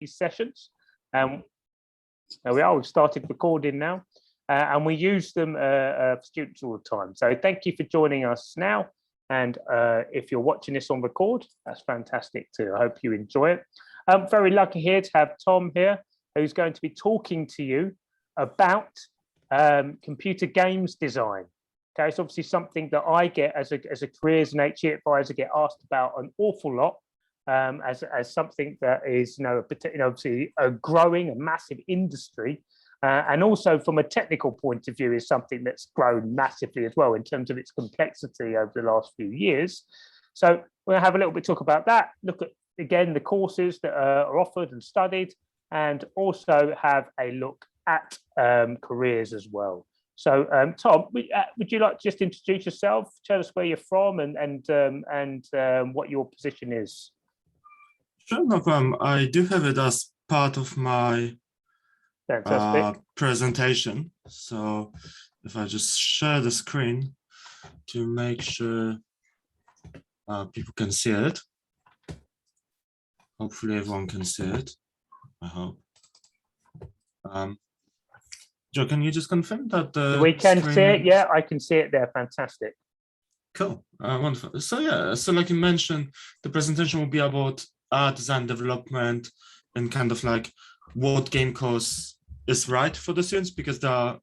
these sessions. There we are, we've started recording now, and we use them for students all the time. So thank you for joining us now. And if you're watching this on record, that's fantastic too. I hope you enjoy it. I'm very lucky here to have Thom here, who's going to be talking to you about computer games design. Okay, it's obviously something that I get as a careers and HE advisor get asked about an awful lot. As something that is, obviously a growing, a massive industry, and also from a technical point of view is something that's grown massively as well in terms of its complexity over the last few years. So we'll have a little bit talk about that, look at, again, the courses that are offered and studied, and also have a look at careers as well. So Thom, would you like to just introduce yourself, tell us where you're from and what your position is? Sure, no problem. I do have it as part of my presentation. So if I just share the screen to make sure people can see it. Hopefully everyone can see it, I hope. Joe, can you just confirm that we can see it? Yeah, I can see it there. Fantastic. Cool, wonderful. So yeah, so like you mentioned, the presentation will be about art design development and kind of like what game course is right for the students, because there are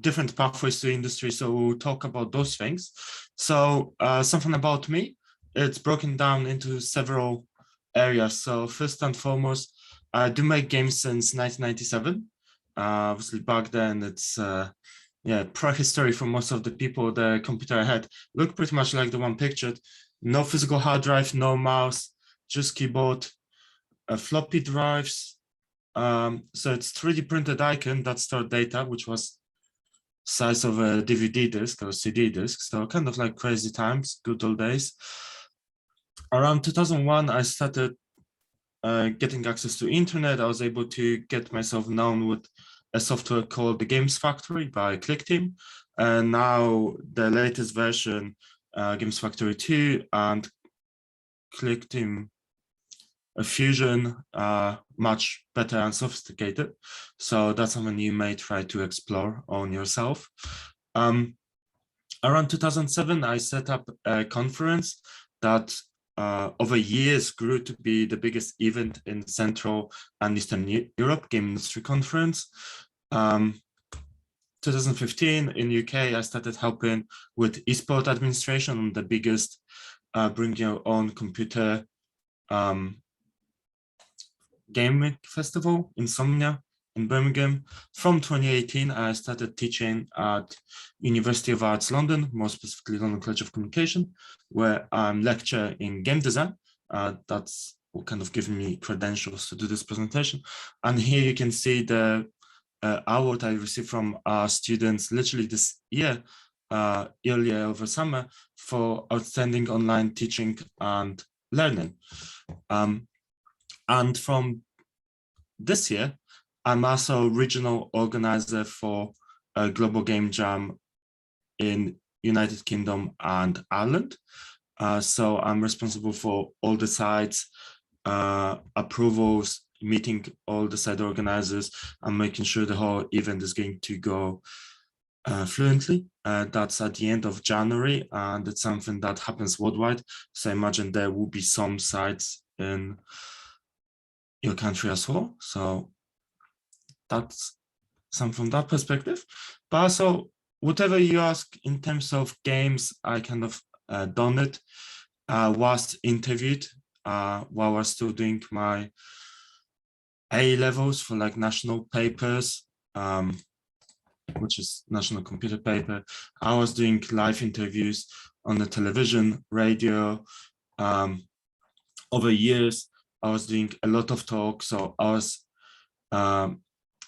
different pathways to industry. So we'll talk about those things. So something about me, it's broken down into several areas. So first and foremost, I do make games since 1997. Obviously back then it's prehistory for most of the people. The computer I had looked pretty much like the one pictured. No physical hard drive, no mouse, just keyboard, floppy drives. So it's 3D printed icon that stored data, which was size of a DVD disc or CD disc. So kind of like crazy times, good old days. Around 2001, I started getting access to internet. I was able to get myself known with a software called the Games Factory by ClickTeam. And now the latest version, Games Factory 2 and ClickTeam Fusion, much better and sophisticated. So that's something you may try to explore on yourself. Around 2007, I set up a conference that over years grew to be the biggest event in Central and Eastern Europe, Game Industry Conference. 2015 in UK, I started helping with eSport administration on the biggest bring your own computer gaming festival, Insomnia, in Birmingham. From 2018, I started teaching at University of Arts London, more specifically London College of Communication, where I'm lecturer in game design. That's what kind of given me credentials to do this presentation. And here you can see the award I received from our students literally this year, earlier over summer, for outstanding online teaching and learning. And from this year, I'm also regional organizer for a global game jam in United Kingdom and Ireland. So I'm responsible for all the sites, approvals, meeting all the site organizers, and making sure the whole event is going to go fluently. That's at the end of January, and it's something that happens worldwide. So I imagine there will be some sites in your country as well. So that's something from that perspective. But also, whatever you ask in terms of games, I kind of done it. Was interviewed while I was still doing my A levels for like national papers, which is national computer paper. I was doing live interviews on the television, radio. Over years, I was doing a lot of talks. So I was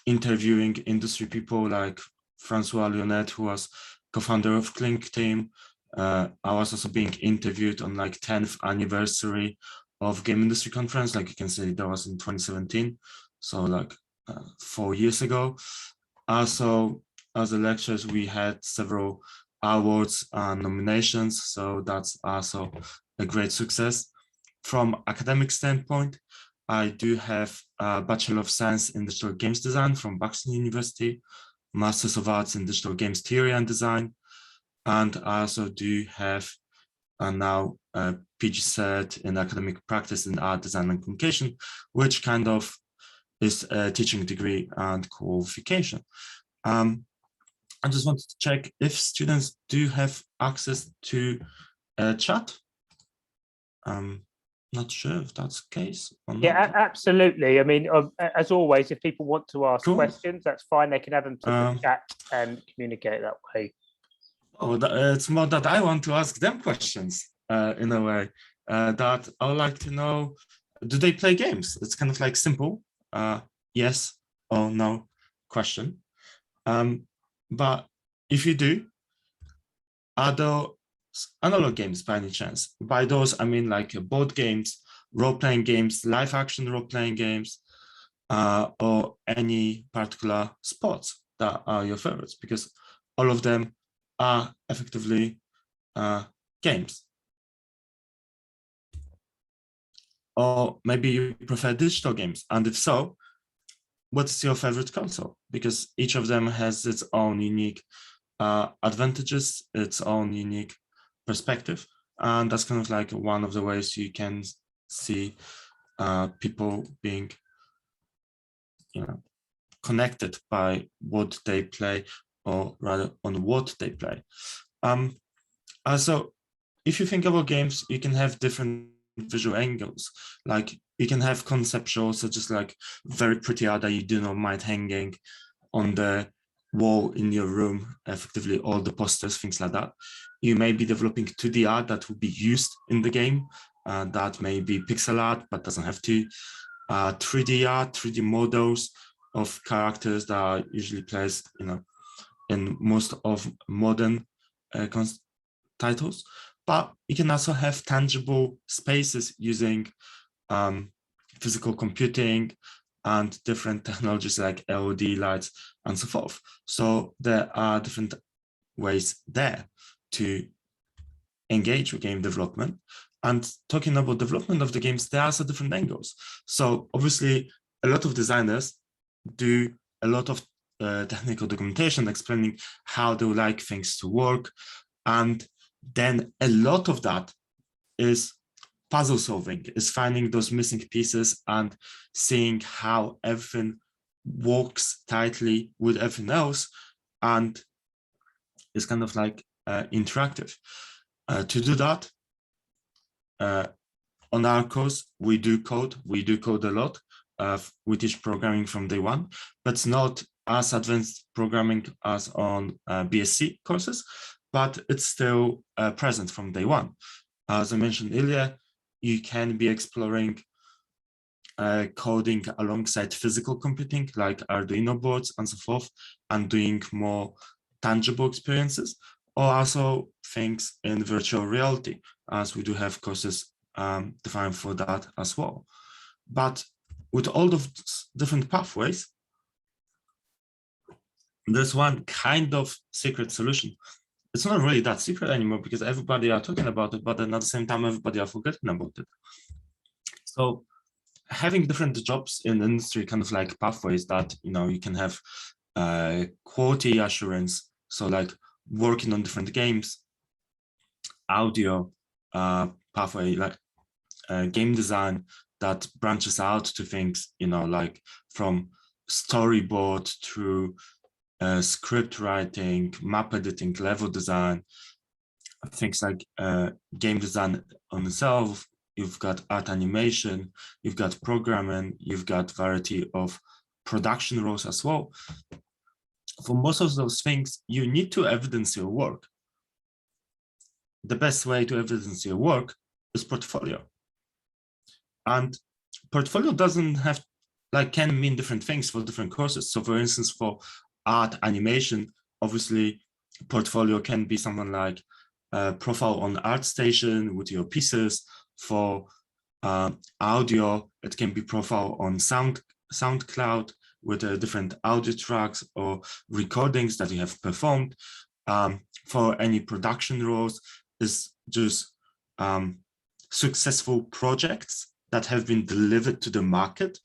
interviewing industry people like Francois Lyonnette, who was co-founder of ClickTeam. I was also being interviewed on like 10th anniversary of Game Industry Conference. Like you can see, that was in 2017. So like 4 years ago. Also, as a lecturers, we had several awards and nominations. So that's also a great success. From academic standpoint, I do have a Bachelor of Science in Digital Games Design from Buxton University, Masters of Arts in Digital Games Theory and Design, and I also do have now a PG cert in Academic Practice in Art, Design and Communication, which kind of is a teaching degree and qualification. I just wanted to check if students do have access to chat. Not sure if that's the case or not. Yeah, absolutely. I mean, as always, if people want to ask Cool. questions, that's fine. They can have them to the chat and communicate that way. Oh, it's more that I want to ask them questions in a way that I would like to know, do they play games? It's kind of like simple, yes or no question. But if you do, are those analog games by any chance? By those, I mean like board games, role-playing games, live action role-playing games, or any particular sports that are your favorites, because all of them are effectively games. Or maybe you prefer digital games, and if so, what's your favorite console? Because each of them has its own unique advantages, its own unique perspective, and that's kind of like one of the ways you can see people being, connected by what they play, or rather on what they play. Also, if you think about games, you can have different visual angles. Like you can have conceptual, such as like very pretty art that you do not mind hanging on the wall in your room, effectively all the posters, things like that. You may be developing 2D art that will be used in the game. That may be pixel art, but doesn't have to. 3D art, 3D models of characters that are usually placed, in most of modern titles. But you can also have tangible spaces using physical computing and different technologies like LED lights and so forth. So there are different ways there to engage with game development. And talking about development of the games, there are also different angles. So obviously, a lot of designers do a lot of technical documentation explaining how they would like things to work. And then a lot of that is puzzle solving, is finding those missing pieces and seeing how everything works tightly with everything else. And it's kind of like interactive. To do that, on our course, we do code a lot. We teach programming from day one, but it's not as advanced programming as on BSc courses, but it's still present from day one. As I mentioned earlier, you can be exploring coding alongside physical computing, like Arduino boards and so forth, and doing more tangible experiences, or also things in virtual reality, as we do have courses defined for that as well. But with all of different pathways, there's one kind of secret solution. It's not really that secret anymore because everybody are talking about it, but then at the same time, everybody are forgetting about it. So having different jobs in the industry, kind of like pathways that, you can have quality assurance. So like working on different games, audio pathway, like game design that branches out to things, like from storyboard through script writing, map editing, level design, things like game design on itself. You've got art animation, you've got programming, you've got variety of production roles as well. For most of those things, you need to evidence your work. The best way to evidence your work is portfolio. And portfolio doesn't have, can mean different things for different courses. So for instance, for art animation, obviously portfolio can be something like a profile on ArtStation with your pieces. For audio, it can be profile on SoundCloud with different audio tracks or recordings that you have performed. For any production roles, is just successful projects that have been delivered to the market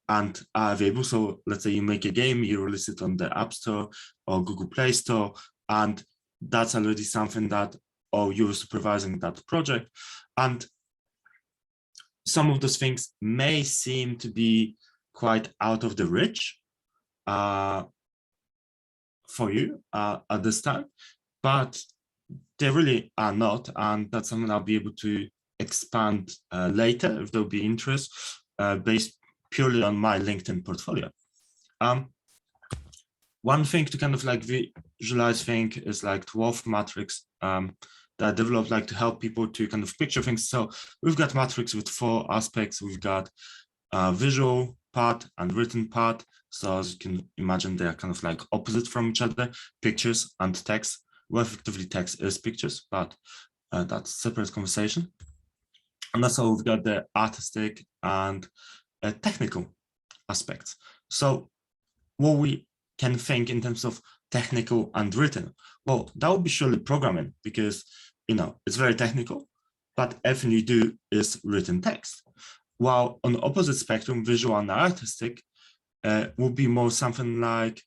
and are available. So let's say you make a game, you release it on the App Store or Google Play Store, and that's already something that, or you're supervising that project. And some of those things may seem to be quite out of the reach for you at this time, but they really are not. And that's something I'll be able to expand later if there'll be interest based purely on my LinkedIn portfolio. One thing to kind of like visualize thing is like dwarf matrix that I developed like to help people to kind of picture things. So we've got matrix with 4 aspects. We've got visual part and written part. So as you can imagine, they are kind of like opposite from each other, pictures and text. Well, effectively text is pictures, but that's a separate conversation. And that's how we've got the artistic and technical aspects. So what we can think in terms of technical and written, well, that would be surely programming, because it's very technical, but everything you do is written text. While on the opposite spectrum, visual and artistic would be more something like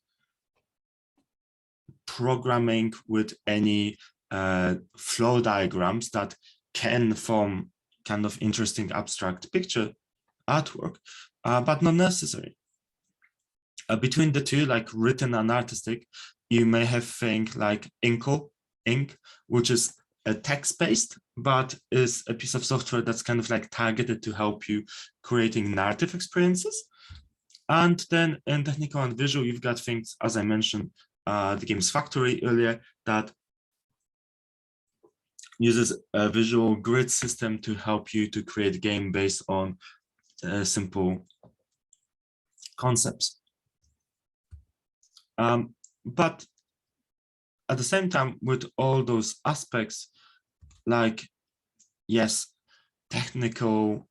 programming with any flow diagrams that can form kind of interesting abstract picture artwork, but not necessary. Between the two, like written and artistic, you may have things like ink, which is a text-based, but is a piece of software that's kind of like targeted to help you creating narrative experiences. And then in technical and visual, you've got things, as I mentioned, the Games Factory earlier, that uses a visual grid system to help you to create a game based on simple concepts. But at the same time, with all those aspects, like, yes, technical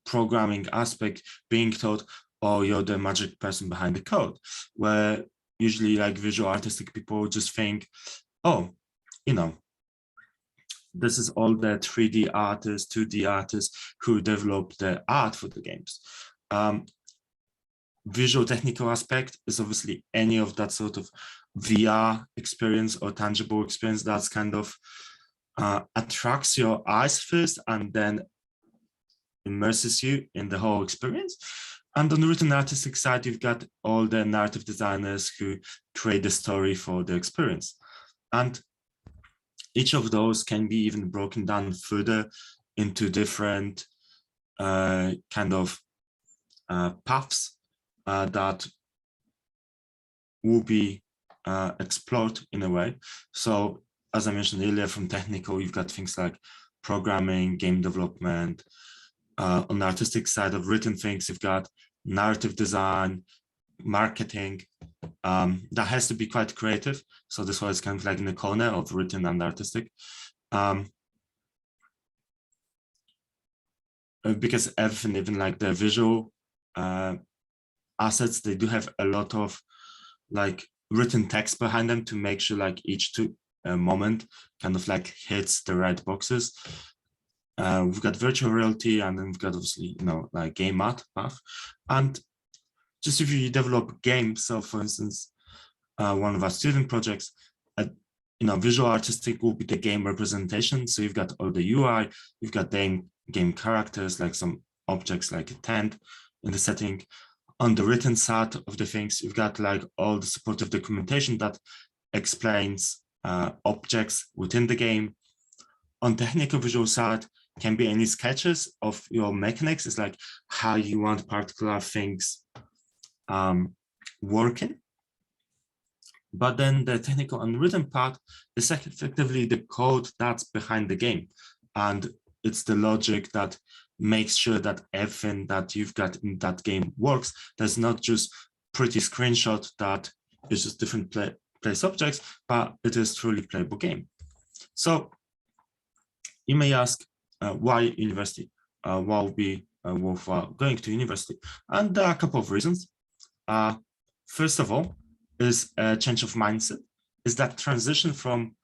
programming aspect being taught, or you're the magic person behind the code, where usually like visual artistic people just think, oh, this is all the 3D artists, 2D artists who develop the art for the games. Visual technical aspect is obviously any of that sort of VR experience or tangible experience that's kind of attracts your eyes first and then immerses you in the whole experience. And on the written artistic side, you've got all the narrative designers who create the story for the experience. And each of those can be even broken down further into different kind of paths that will be explored in a way. So as I mentioned earlier, from technical, you've got things like programming, game development. On the artistic side of written things, you've got narrative design, marketing. That has to be quite creative. So this was kind of like in the corner of written and artistic. Because everything, even like the visual assets, they do have a lot of like written text behind them to make sure like each moment kind of like hits the right boxes. We've got virtual reality, and then we've got obviously, like game art path. And just if you develop games, so for instance, one of our student projects, visual artistic will be the game representation. So you've got all the UI, you've got the game characters, like some objects like a tent in the setting. On the written side of the things, you've got like all the supportive documentation that explains objects within the game. On technical visual side, can be any sketches of your mechanics. It's like how you want particular things working. But then the technical and written part is effectively the code that's behind the game. And it's the logic that makes sure that everything that you've got in that game works. There's not just pretty screenshot that is just different play subjects, but it is truly playable game. So you may ask, why university? Why would be worthwhile going to university? And there are a couple of reasons. First of all, is a change of mindset, is that transition from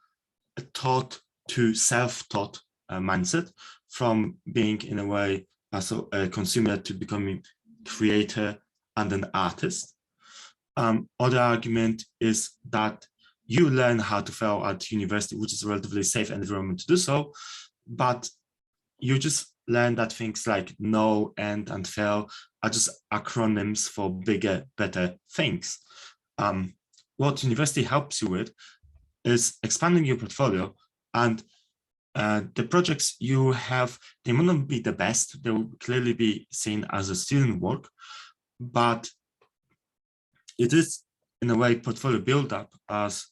a taught to self-taught mindset. from being in a way as a consumer to becoming creator and an artist. Other argument is that you learn how to fail at university, which is a relatively safe environment to do so, but you just learn that things like no, and fail are just acronyms for bigger, better things. What university helps you with is expanding your portfolio, and the projects you have, they might not be the best, they will clearly be seen as a student work, but it is in a way portfolio build-up, as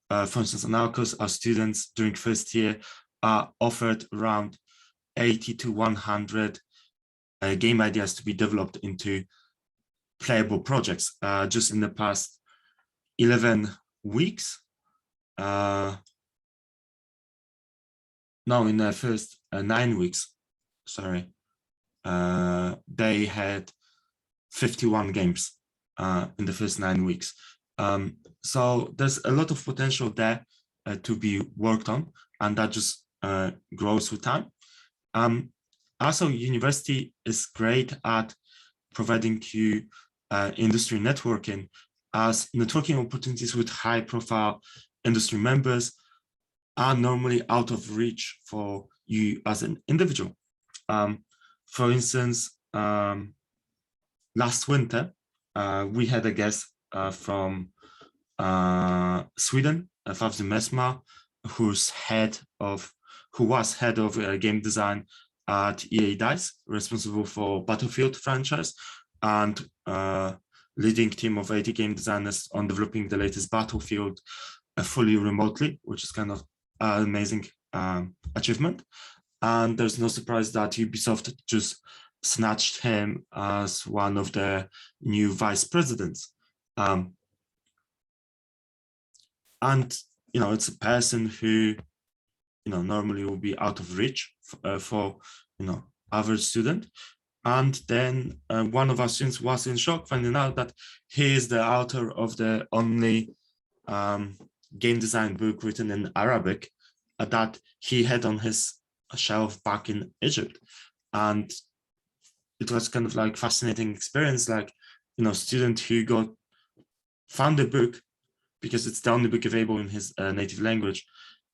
for instance, in our course, our students during first year are offered around 80 to 100 game ideas to be developed into playable projects. Just in the past 11 weeks, no, in the first 9 weeks, sorry, they had 51 games in the first 9 weeks. So there's a lot of potential there to be worked on, and that just grows with time. Also, university is great at providing you industry networking, as networking opportunities with high-profile industry members are normally out of reach for you as an individual. For instance, last winter, we had a guest from Sweden, Fawzi Mesma, who was head of game design at EA DICE, responsible for Battlefield franchise, and leading team of 80 game designers on developing the latest Battlefield fully remotely, which is kind of an amazing achievement. And there's no surprise that Ubisoft just snatched him as one of the new vice presidents. And it's a person who normally will be out of reach for average student. And then one of our students was in shock finding out that he is the author of the only game design book written in Arabic that he had on his shelf back in Egypt. And it was kind of like fascinating experience, like student who found the book because it's the only book available in his native language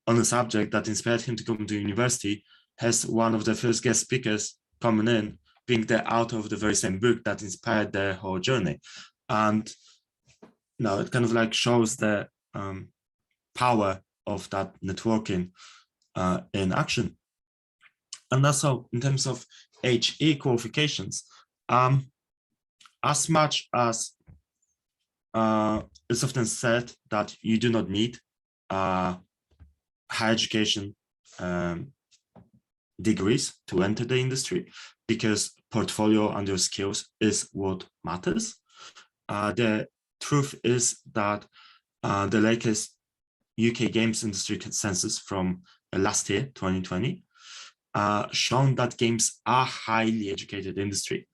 on a subject that inspired him to come to university, has one of the first guest speakers coming in being the author of the very same book that inspired their whole journey. And it kind of like shows the power of that networking in action. And also in terms of HE qualifications, as much as it's often said that you do not need higher education degrees to enter the industry, because portfolio and your skills is what matters. The truth is that the latest UK games industry consensus from last year, 2020, shown that games are highly educated industry,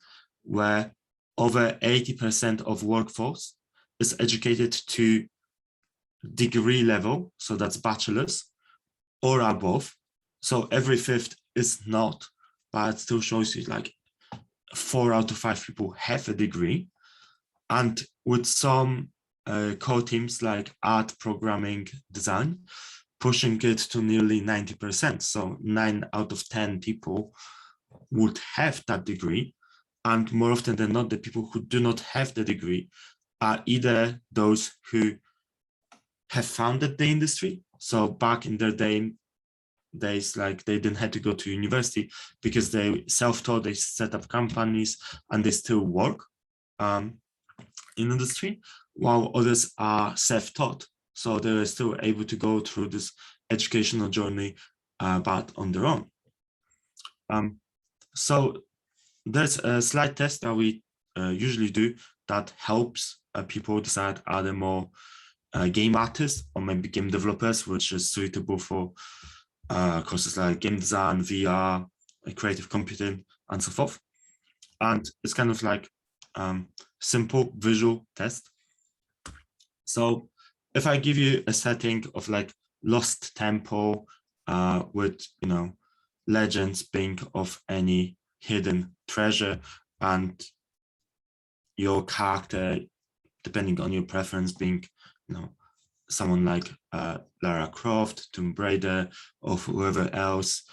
where over 80% of workforce is educated to degree level, so that's bachelor's or above. So every fifth is not, but it still shows you like 4 out of 5 people have a degree. And with some core teams like art, programming, design, pushing it to nearly 90%. So 9 out of 10 people would have that degree. And more often than not, the people who do not have the degree are either those who have founded the industry. So back in their days, like they didn't have to go to university because they self-taught, they set up companies and they still work in industry, while others are self-taught. So they're still able to go through this educational journey, but on their own. So there's a slide test that we usually do that helps people decide are they more game artists or maybe game developers, which is suitable for courses like game design, VR, creative computing, and so forth. And it's kind of like simple visual test. So if I give you a setting of like lost tempo with legends being of any hidden treasure, and your character, depending on your preference, being, someone like Lara Croft, Tomb Raider, or whoever else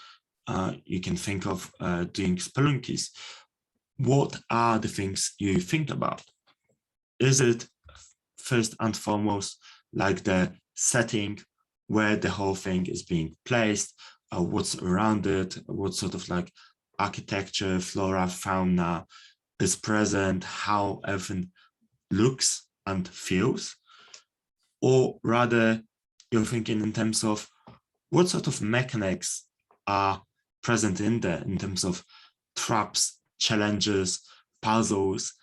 you can think of doing spelunkies. What are the things you think about? Is it first and foremost like the setting where the whole thing is being placed, what's around it, what sort of like architecture, flora, fauna is present, how everything looks and feels? Or rather, you're thinking in terms of what sort of mechanics are present in there in terms of traps, challenges, puzzles,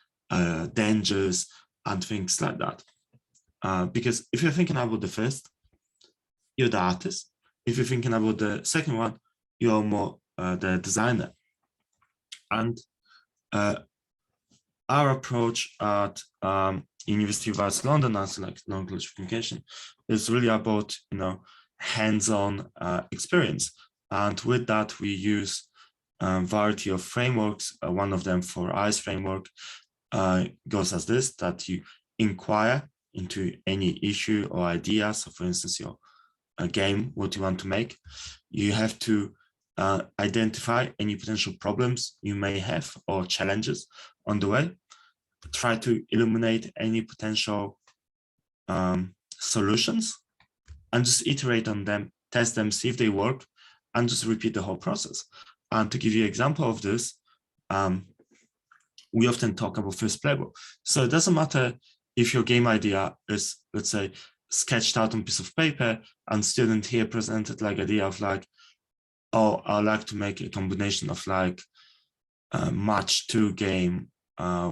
dangers, and things like that. Because if you're thinking about the first, you're the artist. If you're thinking about the second one, you're more the designer. And our approach at University of Arts London as like non-college communication is really about, hands-on experience. And with that, we use a variety of frameworks. One of them, for ICE framework, goes as this, that you inquire into any issue or idea. So for instance, your game, what you want to make, you have to identify any potential problems you may have or challenges on the way, try to illuminate any potential solutions, and just iterate on them, test them, see if they work, and just repeat the whole process. And to give you an example of this, we often talk about first playable. So it doesn't matter if your game idea is, let's say, sketched out on a piece of paper, and student here presented like idea of like, oh, I like to make a combination of like a match 2 game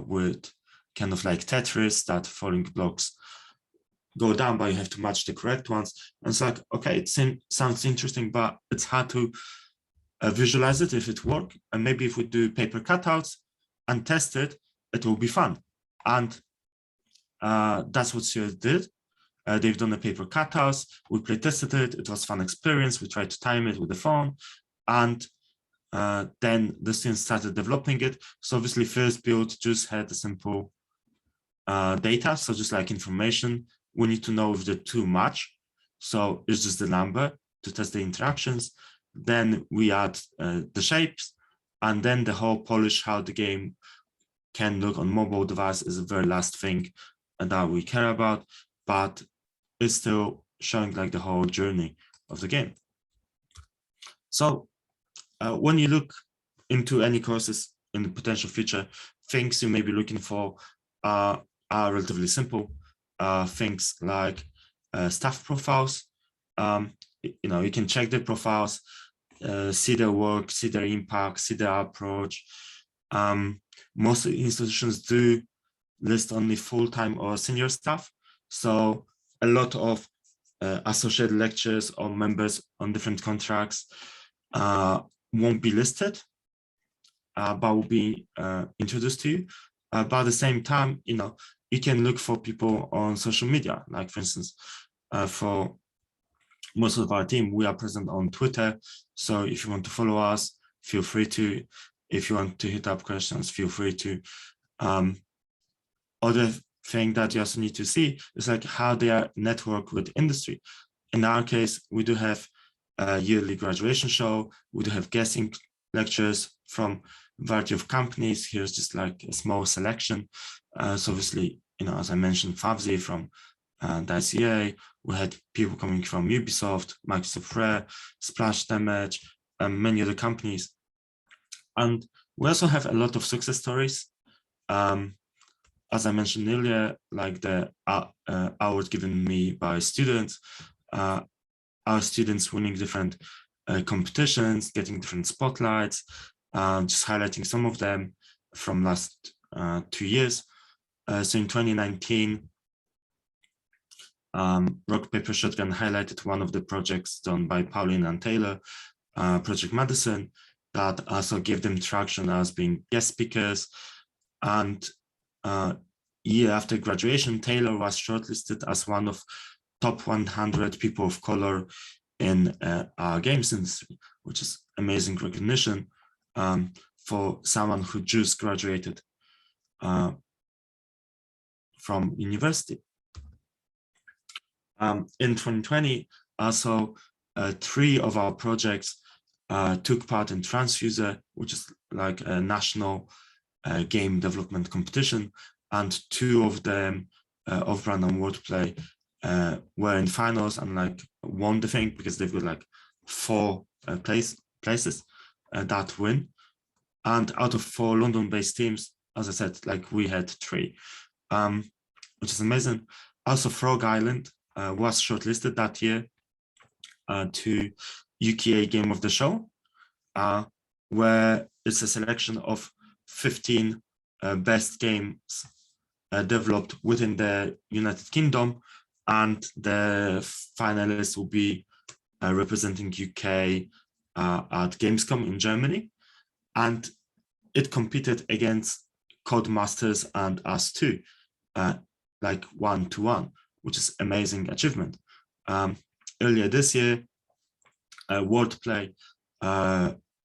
with kind of like Tetris, that falling blocks go down, but you have to match the correct ones. And it's like, okay, it sounds interesting, but it's hard to visualize it if it works. And maybe if we do paper cutouts and test it, it will be fun. And that's what students did. They've done the paper cutouts, we play tested it, it was a fun experience, we tried to time it with the phone, and then the students started developing it. So obviously first build just had a simple data, so just like information. We need to know if they're too much, so it's just the number to test the interactions. Then we add the shapes, and then the whole polish how the game can look on mobile device is the very last thing that we care about, but it's still showing like the whole journey of the game. So when you look into any courses in the potential future, things you may be looking for are relatively simple. Things like staff profiles. You can check their profiles, see their work, see their impact, see their approach. Most institutions do list only full-time or senior staff. So a lot of associate lecturers or members on different contracts won't be listed, but will be introduced to you. But at the same time, you can look for people on social media. Like for instance, for most of our team, we are present on Twitter. So if you want to follow us, feel free to. If you want to hit up questions, feel free to. Other thing that you also need to see is like how they are network with industry. In our case, we do have a yearly graduation show. We do have guesting lectures from a variety of companies. Here's just like a small selection. So obviously, as I mentioned, Favzi from the ICA. We had people coming from Ubisoft, Microsoft Rare, Splash Damage, and many other companies. And we also have a lot of success stories. As I mentioned earlier, like the award given me by students, our students winning different competitions, getting different spotlights, just highlighting some of them from last 2 years. So in 2019, Rock Paper Shotgun highlighted one of the projects done by Pauline and Taylor, Project Madison, that also gave them traction as being guest speakers. And year after graduation, Taylor was shortlisted as one of top 100 people of color in our games industry, which is amazing recognition for someone who just graduated from university. In 2020, also 3 of our projects took part in Transfuser, which is like a national game development competition, and 2 of them of Random Wordplay were in finals and like won the thing, because they've got like 4 places that win. And out of 4 London-based teams, as I said, like we had 3, which is amazing. Also, Frog Island was shortlisted that year to UKA Game of the Show, where it's a selection of 15 best games developed within the United Kingdom, and the finalists will be representing UK at Gamescom in Germany. And it competed against Codemasters and us too, like 1-to-1, which is amazing achievement. Earlier this year, Wordplay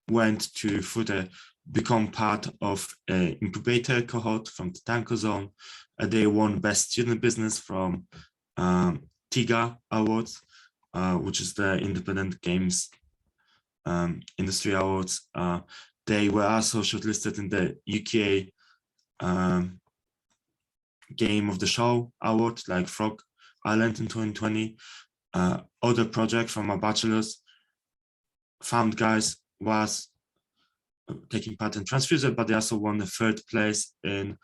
went to further become part of an incubator cohort from the Tanko Zone. They won Best Student Business from TIGA Awards, which is the Independent Games Industry Awards. They were also shortlisted in the UK Game of the Show Award, like Frog Island in 2020. Other project from our bachelor's, Found Guys, was taking part in Transfuser, but they also won the 3rd place in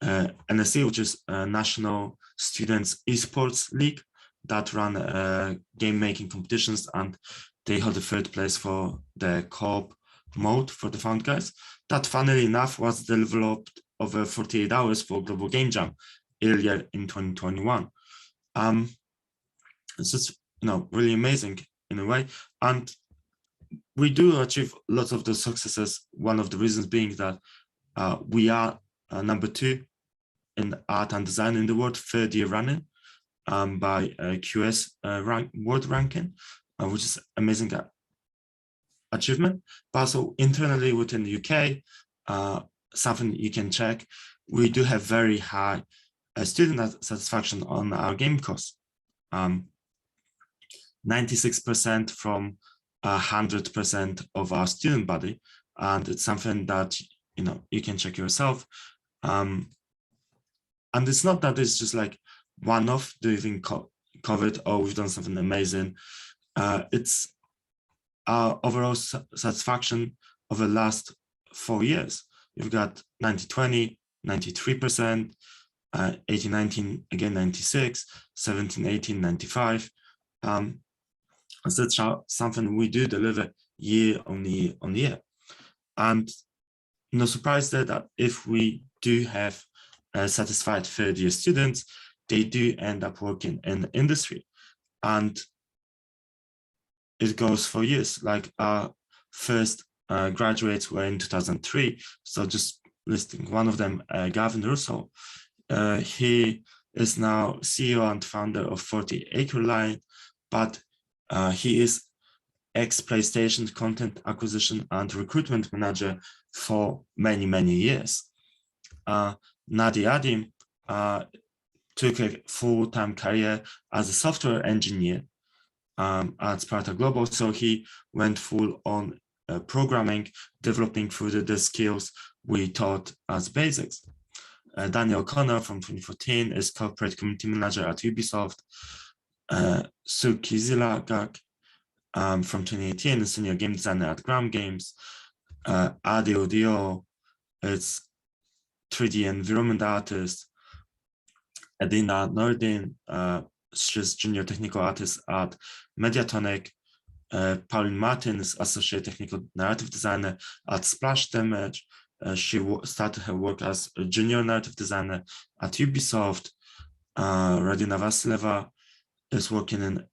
NSE, which is National Students Esports League, that run game making competitions, and they held the 3rd place for the co-op mode for the Found Guys. That, funnily enough, was developed over 48 hours for Global Game Jam earlier in 2021. It's just, really amazing in a way. And we do achieve lots of the successes. One of the reasons being that we are number 2 in art and design in the world, 3rd year running by QS world ranking, which is amazing achievement. But also internally within the UK, something you can check, we do have very high student satisfaction on our game course. 96% from 100% of our student body, and it's something that you can check yourself. And it's not that it's just like one-off doing COVID, or we've done something amazing. It's our overall satisfaction over the last 4 years. You've got 90-20, 93%, 18-19, again 96, 17-18, 95. So that's something we do deliver year on year. And no surprise there that if we do have satisfied 3rd year students, they do end up working in the industry. And it goes for years. Like our first graduates were in 2003. So just listing one of them, Gavin Russell. He is now CEO and founder of 40 Acre Line, but he is ex-PlayStation content acquisition and recruitment manager for many, many years. Nadi Adim took a full-time career as a software engineer at Sparta Global. So he went full on programming, developing through the skills we taught as basics. Daniel Connor from 2014 is corporate community manager at Ubisoft. Suki Zilagak from 2018 is senior game designer at Gram Games. Adi Odio is 3D environment artist. Edina Nordin, she's junior technical artist at Mediatonic. Pauline Martin is associate technical narrative designer at Splash Damage. She started her work as a junior narrative designer at Ubisoft. Radina Vasileva is working in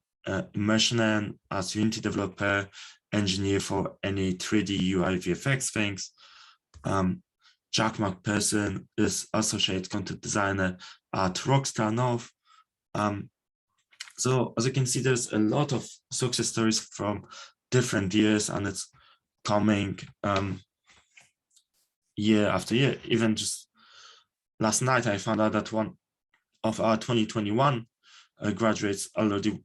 Immersion as Unity developer, engineer for any 3D UI VFX things. Jack McPherson is associate content designer at Rockstar North. So as you can see, there's a lot of success stories from different years, and it's coming year after year. Even just last night, I found out that one of our 2021 graduates already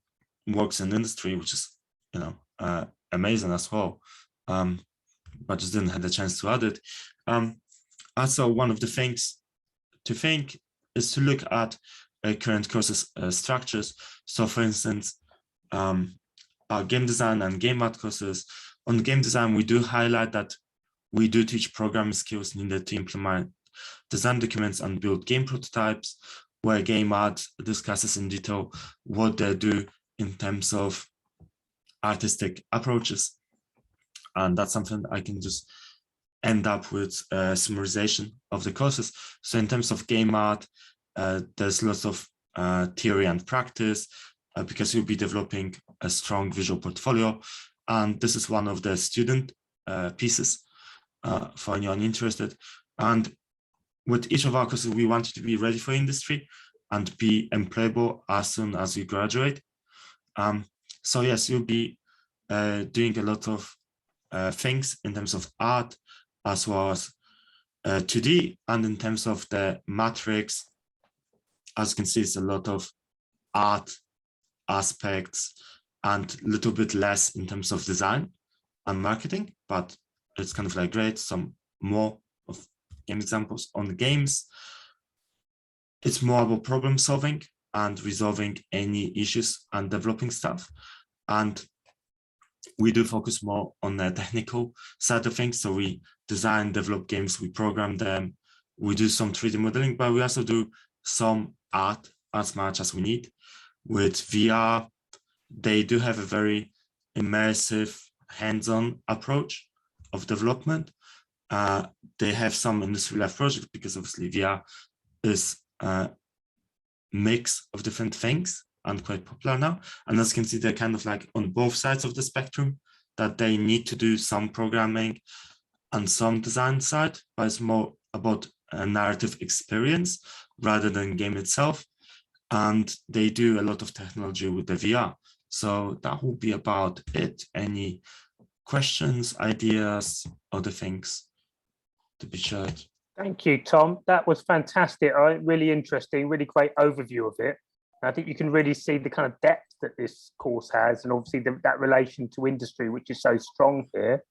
works in industry, which is, you know, amazing as well. But just didn't have the chance to add it. Also, one of the things to think is to look at current courses structures. So, for instance, our game design and game art courses. On game design, we do highlight that we do teach programming skills needed to implement design documents and build game prototypes, where game art discusses in detail what they do in terms of artistic approaches. And that's something I can just end up with summarization of the courses. So in terms of game art, there's lots of theory and practice because you'll be developing a strong visual portfolio. And this is one of the student pieces for anyone interested. And with each of our courses, we want you to be ready for industry and be employable as soon as you graduate. So yes, you'll be doing a lot of things in terms of art, as well as 2D, and in terms of the matrix, as you can see, it's a lot of art aspects and a little bit less in terms of design and marketing, but it's kind of like great. Some more of game examples on the games. It's more about problem solving and resolving any issues and developing stuff. And we do focus more on the technical side of things. So we design, develop games, we program them, we do some 3D modeling, but we also do some art as much as we need. With VR, they do have a very immersive, hands-on approach of development. They have some industry life projects because obviously VR is a mix of different things and quite popular now. And as you can see, they're kind of like on both sides of the spectrum, that they need to do some programming and some design side, but it's more about a narrative experience rather than game itself. And they do a lot of technology with the VR. So that will be about it. Any questions, ideas, other things to be shared? Thank you, Tom. That was fantastic. Really interesting, really great overview of it. I think you can really see the kind of depth that this course has, and obviously that relation to industry, which is so strong here.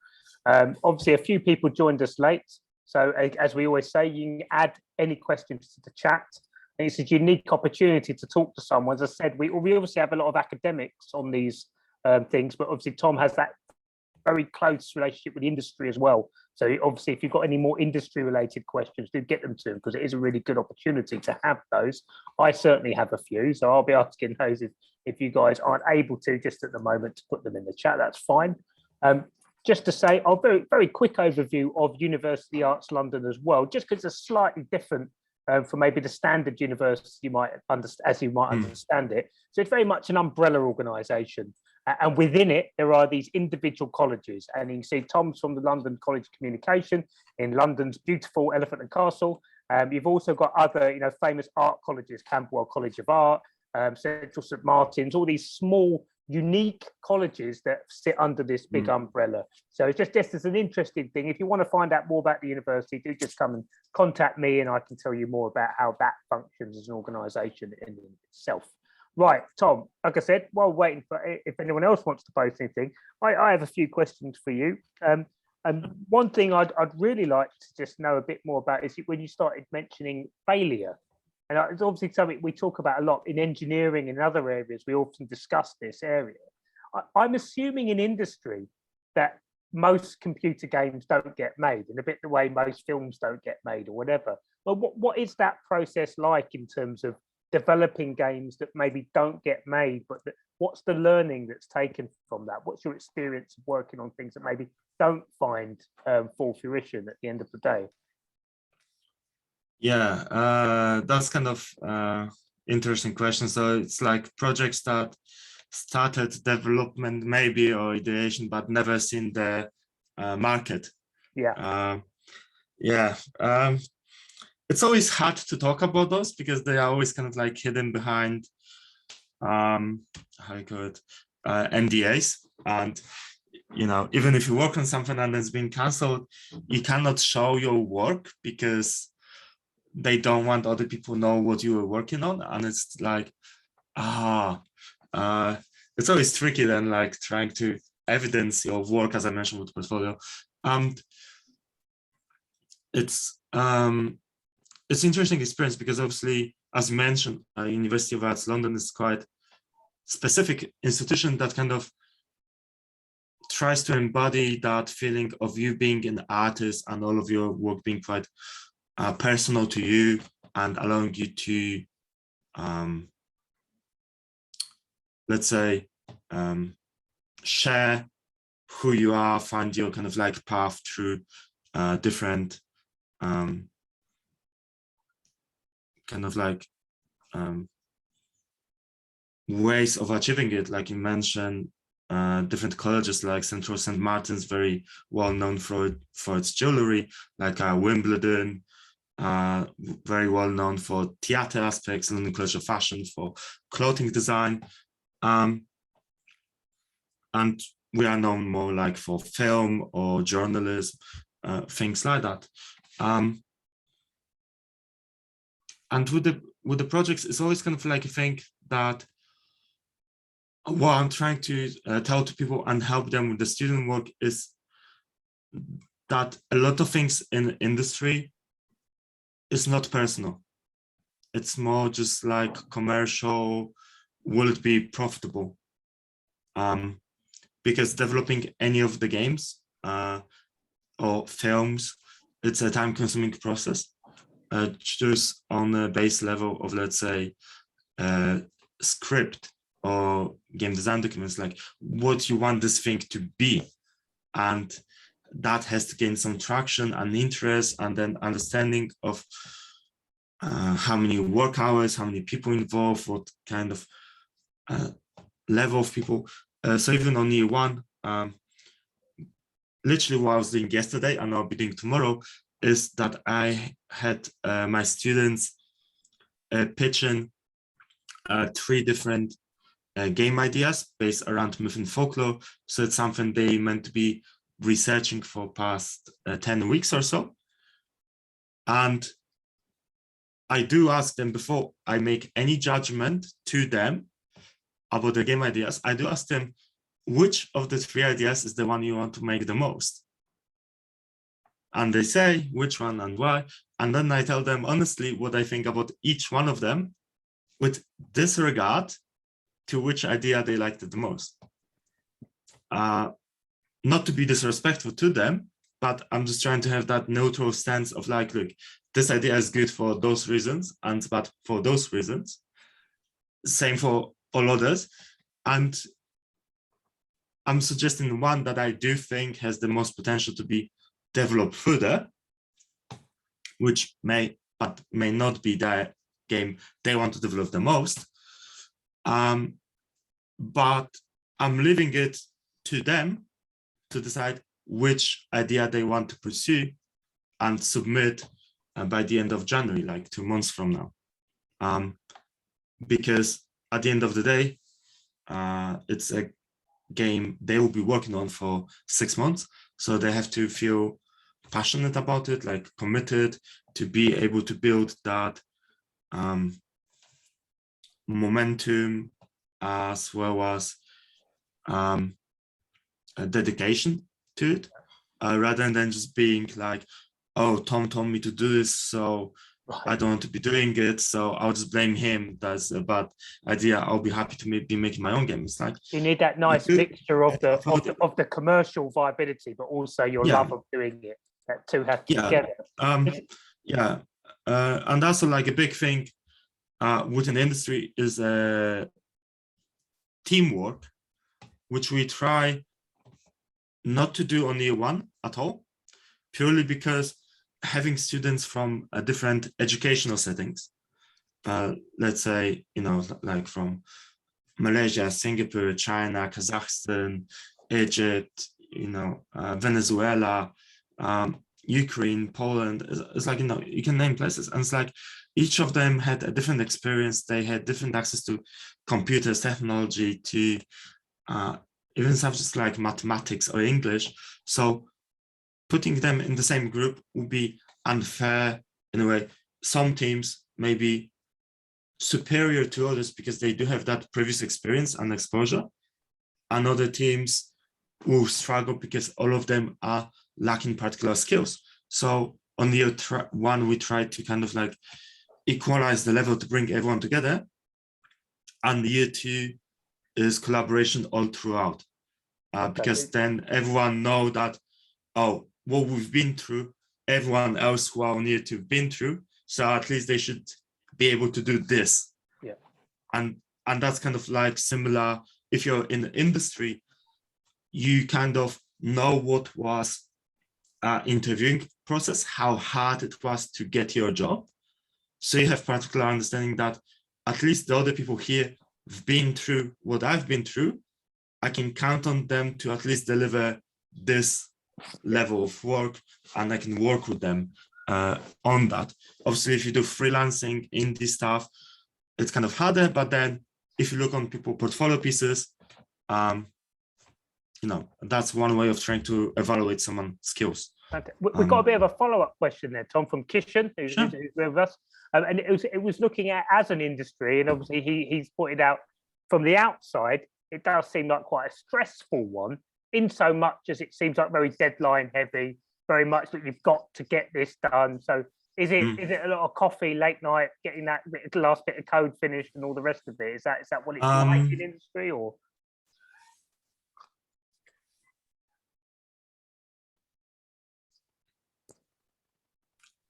Obviously, a few people joined us late. So as we always say, you can add any questions to the chat. And it's a unique opportunity to talk to someone. As I said, we obviously have a lot of academics on these things, but obviously Tom has that very close relationship with the industry as well. So obviously, if you've got any more industry related questions, do get them to him, because it is a really good opportunity to have those. I certainly have a few, so I'll be asking those if you guys aren't able to just at the moment to put them in the chat, that's fine. Just to say, I'll very quick overview of University Arts London as well, just because it's slightly different from maybe the standard university you might understand it. So it's very much an umbrella organisation. And within it, there are these individual colleges. And you can see Tom's from the London College of Communication in London's beautiful Elephant and Castle. You've also got other, famous art colleges, Camberwell College of Art, Central St Martin's, all these small, unique colleges that sit under this big umbrella. So it's just as an interesting thing. If you want to find out more about the university, do just come and contact me, and I can tell you more about how that functions as an organisation in itself. Right, Tom, like I said, while waiting for if anyone else wants to post anything, I have a few questions for you. And one thing I'd really like to just know a bit more about is when you started mentioning failure. And it's obviously something we talk about a lot in engineering and other areas. We often discuss this area. I'm assuming in industry that most computer games don't get made, in a bit the way most films don't get made or whatever. But what is that process like in terms of developing games that maybe don't get made, but what's the learning that's taken from that? What's your experience of working on things that maybe don't find full fruition at the end of the day? Yeah, that's kind of interesting question. So it's like projects that started development maybe or ideation, but never seen the market. Yeah. It's always hard to talk about those because they are always kind of like hidden behind NDAs, and even if you work on something and it's been cancelled, you cannot show your work because they don't want other people to know what you were working on. And it's like, it's always tricky then, like trying to evidence your work, as I mentioned with portfolio. It's interesting experience because obviously, as mentioned, University of Arts London is quite specific institution that kind of tries to embody that feeling of you being an artist and all of your work being quite personal to you and allowing you to, let's say, share who you are, find your kind of like path through different kind of like ways of achieving it. Like you mentioned, different colleges like Central St. Martin's, very well known for its jewelry, like Wimbledon, very well known for theatre aspects, London College of Fashion for clothing design, and we are known more like for film or journalism, things like that. And with the projects, it's always kind of like a thing that what I'm trying to tell to people and help them with the student work is that a lot of things in the industry is not personal. It's more just like commercial, will it be profitable? Because developing any of the games or films, it's a time-consuming process. Just on a base level of, let's say, script or game design documents, like what you want this thing to be. And that has to gain some traction and interest, and then understanding of how many work hours, how many people involved, what kind of level of people. So even on year one, literally what I was doing yesterday and I'll be doing tomorrow is that I had my students pitching 3 different game ideas based around myth and folklore. So it's something they meant to be researching for past 10 weeks or so. And I do ask them before I make any judgment to them about the game ideas. I do ask them, which of the 3 ideas is the one you want to make the most? And they say which one and why. And then I tell them honestly what I think about each one of them with disregard to which idea they liked it the most. Not to be disrespectful to them, but I'm just trying to have that neutral stance of like, look, this idea is good for those reasons, and but for those reasons, same for all others. And I'm suggesting one that I do think has the most potential to be developed further, which may not be the game they want to develop the most. But I'm leaving it to them to decide which idea they want to pursue and submit by the end of January, like 2 months from now. Because at the end of the day, it's a game they will be working on for 6 months. So they have to feel passionate about it, like committed, to be able to build that momentum as well as a dedication to it, rather than just being like, oh, Thom told me to do this, so I don't want to be doing it, so I'll just blame him. That's a bad idea. I'll be happy to be making my own game. It's like you need that nice mixture of the commercial viability, but also your love of doing it. That two have to together. And also like a big thing within the industry is teamwork, which we try not to do on year one at all, purely because having students from different educational settings, let's say, like from Malaysia, Singapore, China, Kazakhstan, Egypt, Venezuela, Ukraine, Poland, it's like, you can name places. And it's like each of them had a different experience. They had different access to computers, technology, to even subjects like mathematics or English. So putting them in the same group would be unfair in a way. Some teams may be superior to others because they do have that previous experience and exposure, and other teams will struggle because all of them are lacking particular skills. So on year one, we try to kind of like equalize the level to bring everyone together, and year two is collaboration all throughout, because then everyone know that, oh, what we've been through, everyone else who are on year two have been through, so at least they should be able to do this. Yeah. And that's kind of like similar. If you're in the industry, you kind of know what was interviewing process, how hard it was to get your job. So you have particular understanding that at least the other people here have been through what I've been through. I can count on them to at least deliver this level of work, and I can work with them on that. Obviously, if you do freelancing, indie stuff, it's kind of harder, but then if you look on people portfolio pieces, you know, that's one way of trying to evaluate someone's skills. Okay. We've got a bit of a follow-up question there, Thom, from Kishan, who's with us. And it was looking at as an industry, and obviously he's pointed out from the outside, it does seem like quite a stressful one, in so much as it seems like very deadline heavy, very much that you've got to get this done. So is it a lot of coffee late night, getting that last bit of code finished and all the rest of it? Is that what it's like in industry, or?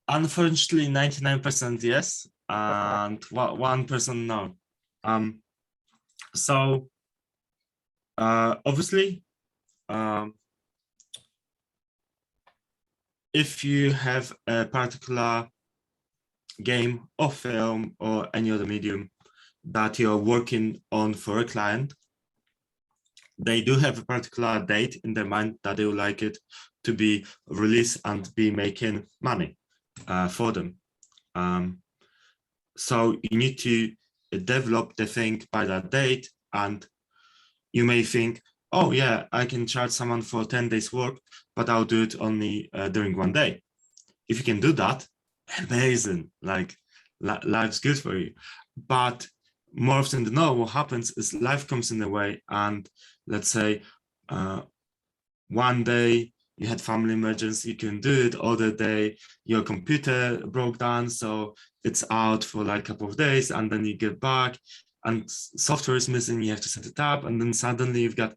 Unfortunately, 99% yes, and 1% no. So obviously, if you have a particular game or film or any other medium that you're working on for a client, they do have a particular date in their mind that they would like it to be released and be making money for them. So you need to develop the thing by that date, and you may think, oh yeah, I can charge someone for 10 days work, but I'll do it only during one day. If you can do that, amazing, like life's good for you. But more often than not, what happens is life comes in the way, and let's say one day you had family emergency, you can do it. Other day, your computer broke down, so it's out for like a couple of days, and then you get back and software is missing, you have to set it up, and then suddenly you've got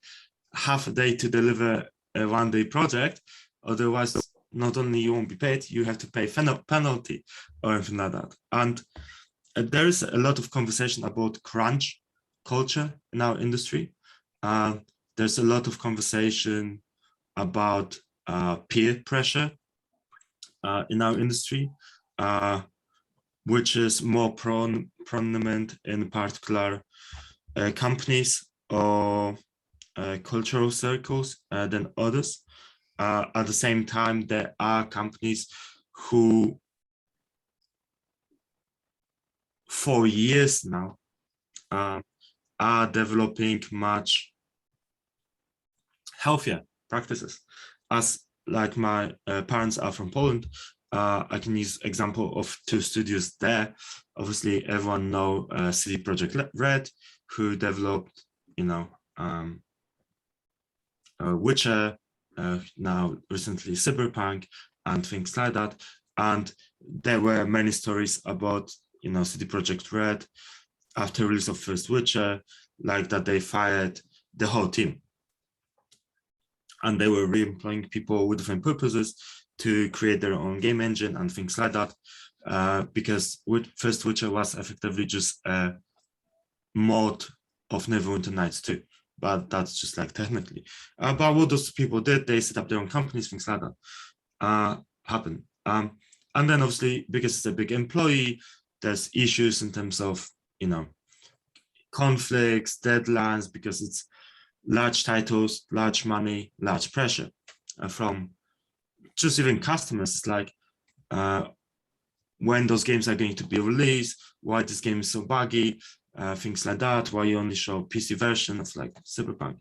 half a day to deliver a one-day project. Otherwise, not only you won't be paid, you have to pay penalty or anything like that. And there is a lot of conversation about crunch culture in our industry. There's a lot of conversation about peer pressure in our industry, which is more prominent in particular companies or cultural circles than others. At the same time, there are companies who, for years now, are developing much healthier practices. As like my parents are from Poland, I can use example of two studios there. Obviously, everyone know CD Projekt Red, who developed, you know, Witcher, now recently Cyberpunk and things like that. And there were many stories about, you know, CD Projekt Red after release of first Witcher, like that they fired the whole team. And they were re-employing people with different purposes to create their own game engine and things like that, because first Witcher was effectively just a mod of Neverwinter Nights 2, but that's just like technically. But what those people did, they set up their own companies, things like that happen. And then obviously, because it's a big employee, there's issues in terms of, you know, conflicts, deadlines, because it's large titles, large money, large pressure from just even customers. It's like when those games are going to be released, why this game is so buggy, things like that, why you only show PC version of like Cyberpunk.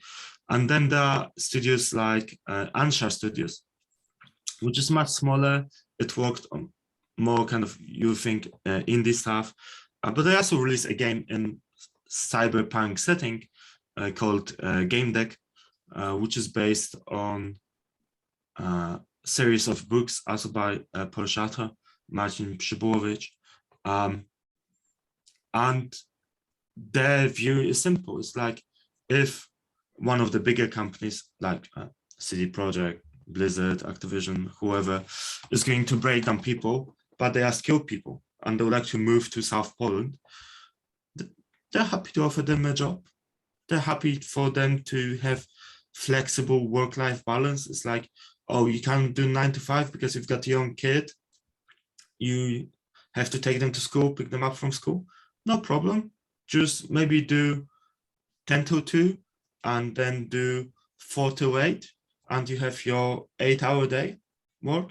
And then there are studios like Anshar Studios, which is much smaller. It worked on more kind of, you think, indie stuff, but they also released a game in cyberpunk setting called Game Deck, which is based on a series of books also by Polish author Marcin Przybyłowicz. And their view is simple. It's like if one of the bigger companies like CD Projekt, Blizzard, Activision, whoever, is going to break down people, but they are skilled people and they would like to move to South Poland, they're happy to offer them a job. They're happy for them to have flexible work-life balance. It's like, oh, you can't do 9 to 5 because you've got a young kid. You have to take them to school, pick them up from school. No problem. Just maybe do 10 to 2 and then do 4 to 8 and you have your 8-hour day work.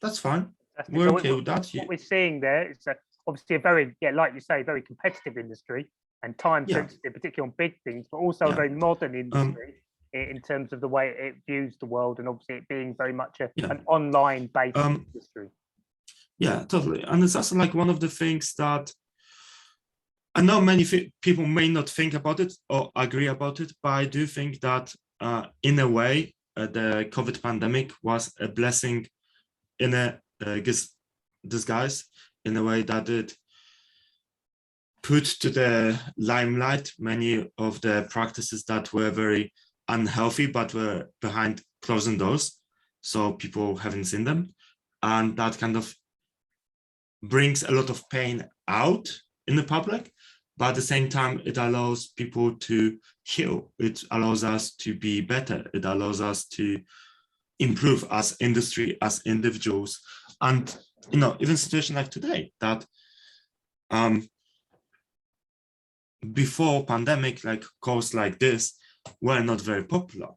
That's fine. We're okay with that. What we're seeing there is obviously a very, like you say, very competitive industry and time sensitive, particularly on big things, but also a very modern industry in terms of the way it views the world, and obviously it being very much an online based industry. Yeah, totally. And it's also like one of the things that I know many people may not think about it or agree about it, but I do think that in a way, the COVID pandemic was a blessing in a disguise, in a way that it put to the limelight many of the practices that were very unhealthy, but were behind closing doors, so people haven't seen them. And that kind of brings a lot of pain out in the public, but at the same time, it allows people to heal. It allows us to be better. It allows us to improve as industry, as individuals. And, you know, even situation like today, that before pandemic, like courses like this were not very popular.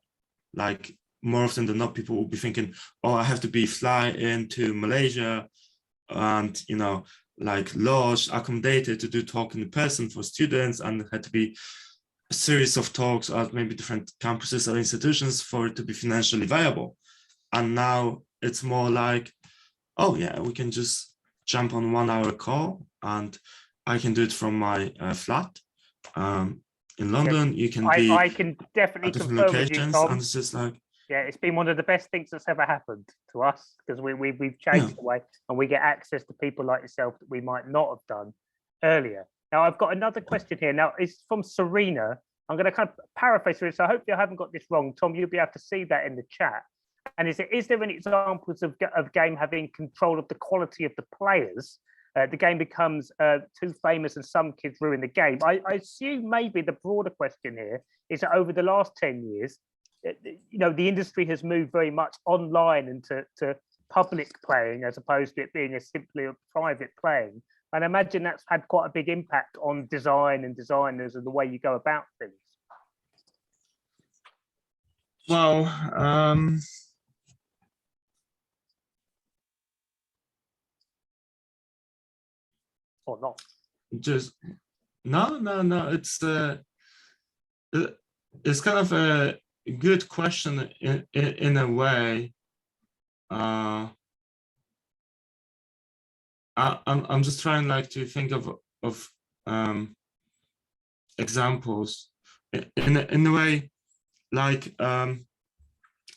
Like more often than not, people will be thinking, oh, I have to fly into Malaysia and, you know, like lodged, accommodated to do talk in person for students, and it had to be a series of talks at maybe different campuses or institutions for it to be financially viable. And now it's more like, oh yeah, we can just jump on 1 hour call and I can do it from my flat in London. You can be I can definitely different confirm locations, with you, Thom. and it's just like, yeah, it's been one of the best things that's ever happened to us, because we've changed the way, and we get access to people like yourself that we might not have done earlier. Now, I've got another question here. Now, it's from Serena. I'm going to kind of paraphrase it, so hopefully I haven't got this wrong. Thom, you'll be able to see that in the chat. And is there any examples of game having control of the quality of the players? The game becomes too famous and some kids ruin the game. I assume maybe the broader question here is that over the last 10 years, you know, the industry has moved very much online and to public playing as opposed to it being simply a private playing. And I imagine that's had quite a big impact on design and designers and the way you go about things. well, Or not? just no. It's kind of a good question in a way. I'm just trying like to think of examples in a way, like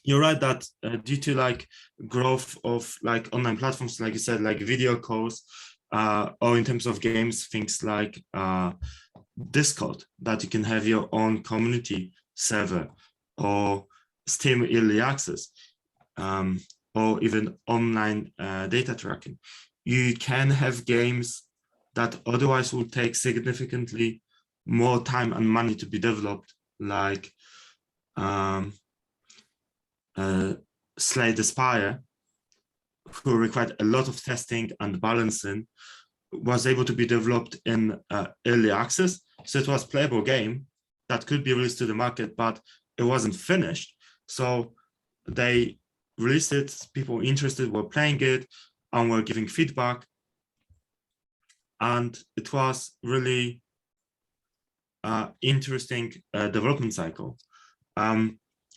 you're right that due to like growth of like online platforms, like you said, like video calls, or in terms of games, things like Discord, that you can have your own community server, or Steam Early Access, or even online data tracking. You can have games that otherwise would take significantly more time and money to be developed, like Slay the Spire, who required a lot of testing and balancing, was able to be developed in early access. So it was a playable game that could be released to the market, but it wasn't finished. So they released it, people interested were playing it and were giving feedback. And it was really interesting development cycle. A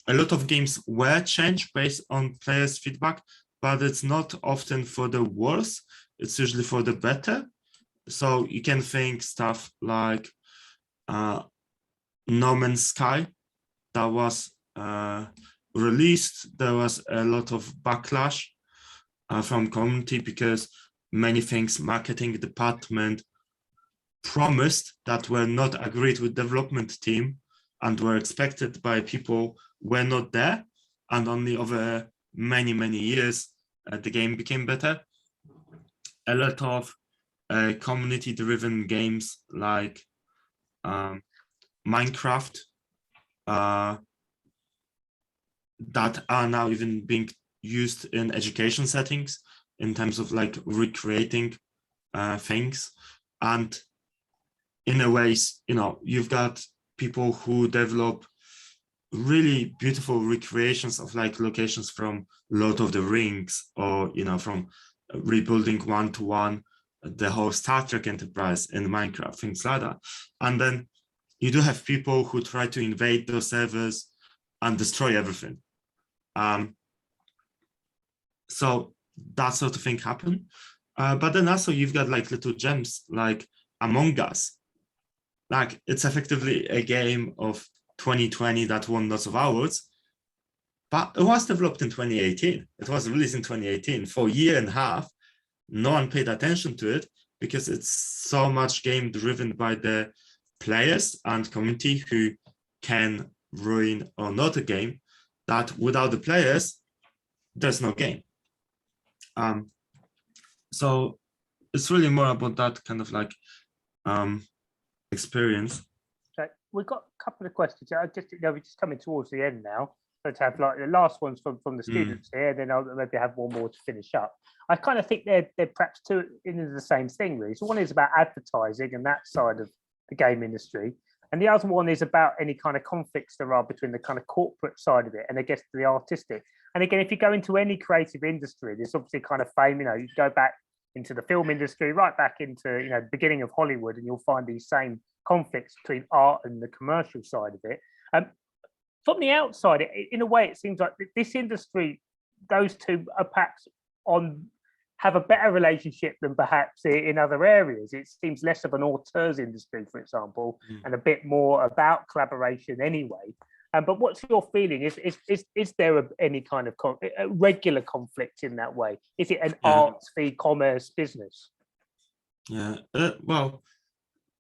lot of games were changed based on players' feedback, but it's not often for the worse. It's usually for the better. So you can think stuff like No Man's Sky that was released. There was a lot of backlash from community because many things marketing department promised that were not agreed with development team and were expected by people were not there, and only over many years the game became better. A lot of community-driven games like Minecraft that are now even being used in education settings in terms of like recreating things. And in a way, you know, you've got people who develop really beautiful recreations of like locations from Lord of the Rings, or, you know, from rebuilding one-to-one the whole Star Trek Enterprise in Minecraft, things like that. And then you do have people who try to invade those servers and destroy everything. So that sort of thing happen. But then also you've got like little gems like Among Us. Like it's effectively a game of 2020 that won lots of awards, but it was developed in 2018. It was released in 2018. For a year and a half, no one paid attention to it because it's so much game driven by the players and community who can ruin or not a game, that without the players, there's no game. So it's really more about that kind of like experience. So we've got a couple of questions. I just, we're just coming towards the end now. Let's have like the last ones from the students here, then I'll maybe have one more to finish up. I kind of think they're perhaps two in the same thing, really. So one is about advertising and that side of the game industry, and the other one is about any kind of conflicts there are between the kind of corporate side of it and I guess the artistic. And again, if you go into any creative industry, there's obviously kind of fame. You know, you go back into the film industry, right back into, you know, the beginning of Hollywood, and you'll find these same conflicts between art and the commercial side of it. From the outside, in a way, it seems like this industry, those two are perhaps have a better relationship than perhaps in other areas. It seems less of an auteurs industry, for example, and a bit more about collaboration anyway. But what's your feeling? Is there any kind of regular conflict in that way? Is it an arts v commerce business? Yeah, well,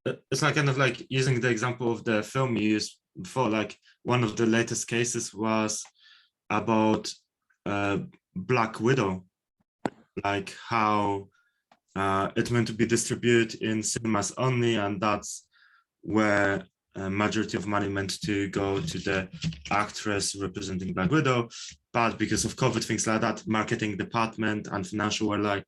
it's like kind of like using the example of the film you used before. Like one of the latest cases was about Black Widow, like how it's meant to be distributed in cinemas only, and that's where a majority of money meant to go to the actress representing Black Widow, but because of COVID, things like that, marketing department and financial were like,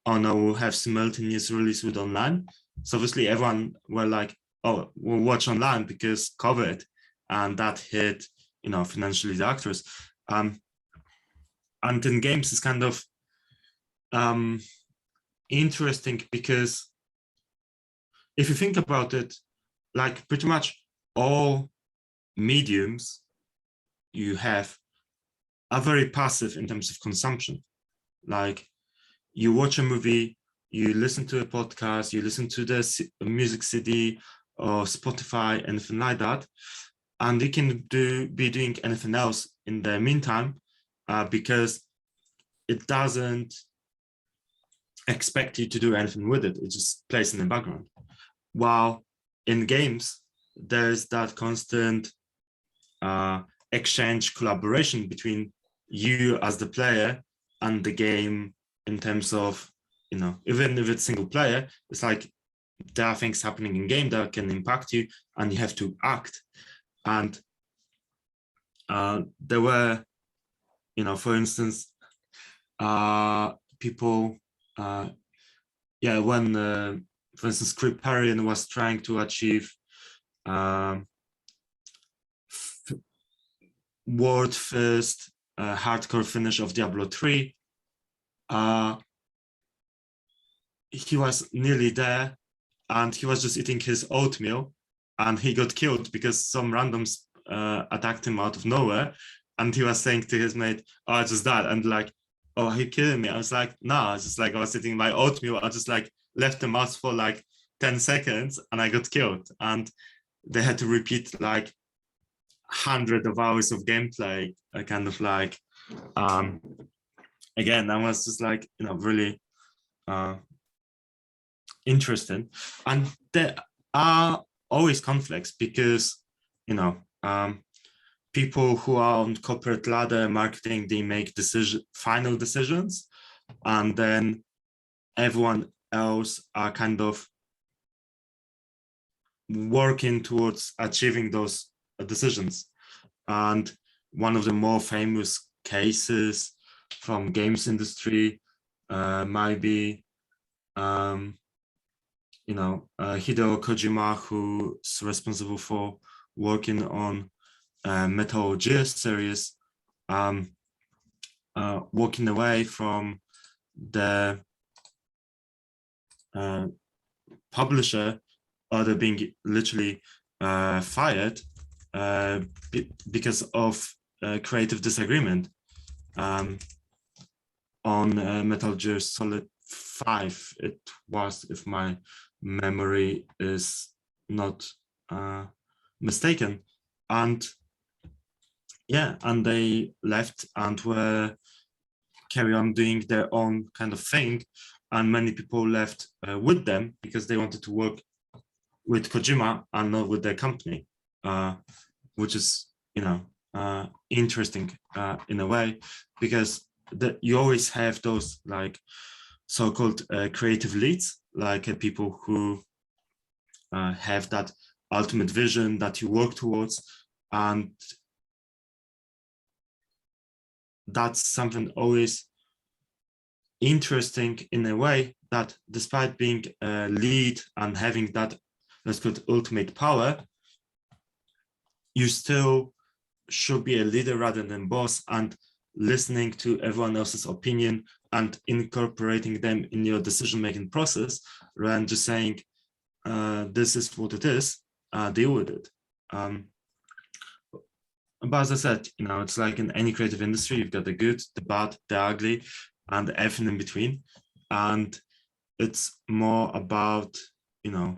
oh no, we'll have simultaneous release with online. So obviously everyone were like, oh, we'll watch online because COVID, and that hit, you know, financially the actors. And in games is kind of interesting because if you think about it, like pretty much all mediums you have are very passive in terms of consumption. Like you watch a movie, you listen to a podcast, you listen to the music CD or Spotify, anything like that, and you can be doing anything else in the meantime because it doesn't expect you to do anything with it. It just plays in the background. While in games, there's that constant exchange, collaboration between you as the player and the game in terms of, you know, even if it's single player, it's like there are things happening in game that can impact you and you have to act. And there were, you know, for instance, people, when, for instance, Kriparian was trying to achieve world first hardcore finish of Diablo 3. He was nearly there and he was just eating his oatmeal and he got killed because some randoms attacked him out of nowhere, and he was saying to his mate, "Oh, I just died," and like, "Oh, are you kidding me?" I was like, "No," I was just like, I was sitting in my oatmeal, I just like left the mouse for like 10 seconds and I got killed, and they had to repeat like hundreds of hours of gameplay, kind of like, again, that was just like, you know, really interesting. And there are always conflicts because, you know, people who are on corporate ladder marketing, they make final decisions, and then everyone else are kind of working towards achieving those decisions. And one of the more famous cases from games industry might be, you know, Hideo Kojima, who's responsible for working on Metal Gear series, walking away from the publisher, or they're being literally fired because of creative disagreement on Metal Gear Solid 5. It was, if my memory is not mistaken. And yeah, and they left and were carry on doing their own kind of thing, and many people left with them because they wanted to work with Kojima and not with their company, which is, you know, interesting in a way, because you always have those like so-called creative leads, like people who have that ultimate vision that you work towards, and that's something always interesting in a way, that despite being a lead and having that, let's call it, ultimate power, you still should be a leader rather than boss, and listening to everyone else's opinion and incorporating them in your decision-making process, rather than just saying, this is what it is, deal with it. But as I said, you know, it's like in any creative industry, you've got the good, the bad, the ugly, and everything in between. And it's more about, you know,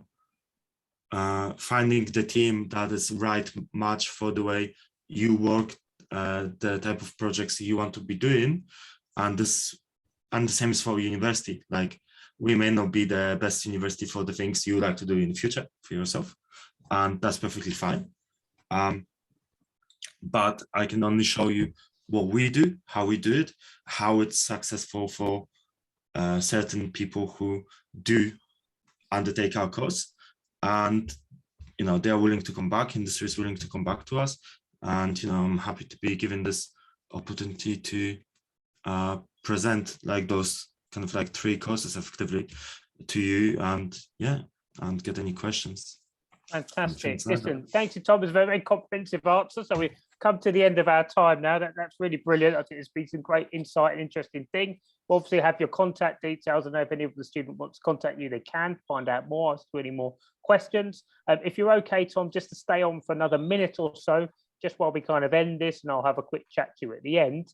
finding the team that is right match for the way you work, the type of projects you want to be doing. And the same is for university. Like, we may not be the best university for the things you like to do in the future for yourself, and that's perfectly fine. But I can only show you what we do, how we do it, how it's successful for certain people who do undertake our course, and, you know, they are willing to come back, industry is willing to come back to us, and, you know, I'm happy to be given this opportunity to present like those kind of like 3 courses effectively to you, and yeah, and get any questions. Fantastic. Listen, thanks to Thom. It's a very, very comprehensive answer. So we've come to the end of our time now. That's really brilliant. I think it's been some great insight and interesting thing. We'll obviously have your contact details. I know if any of the students want to contact you, they can find out more, ask any more questions. If you're okay, Thom, just to stay on for another minute or so, just while we kind of end this, and I'll have a quick chat to you at the end.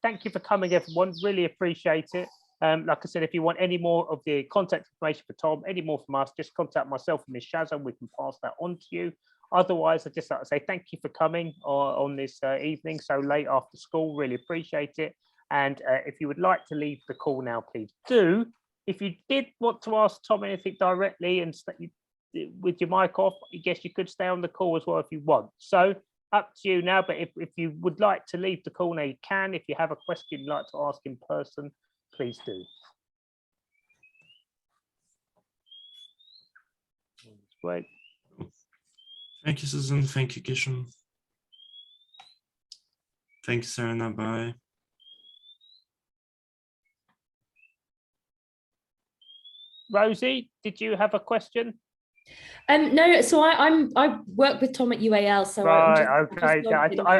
Thank you for coming, everyone. Really appreciate it. Like I said, if you want any more of the contact information for Thom, any more from us, just contact myself and Ms Shazza, and we can pass that on to you. Otherwise, I'd just like to say thank you for coming on this evening so late after school. Really appreciate it. And if you would like to leave the call now, please do. If you did want to ask Thom anything directly and with your mic off, I guess you could stay on the call as well if you want. So up to you now, but if you would like to leave the call now, you can. If you have a question you'd like to ask in person, please do. Great. Thank you, Susan. Thank you, Kishan. Thank you, Serena. Bye. Rosie, did you have a question? No, so I work with Thom at UAL, so right, I'm just okay.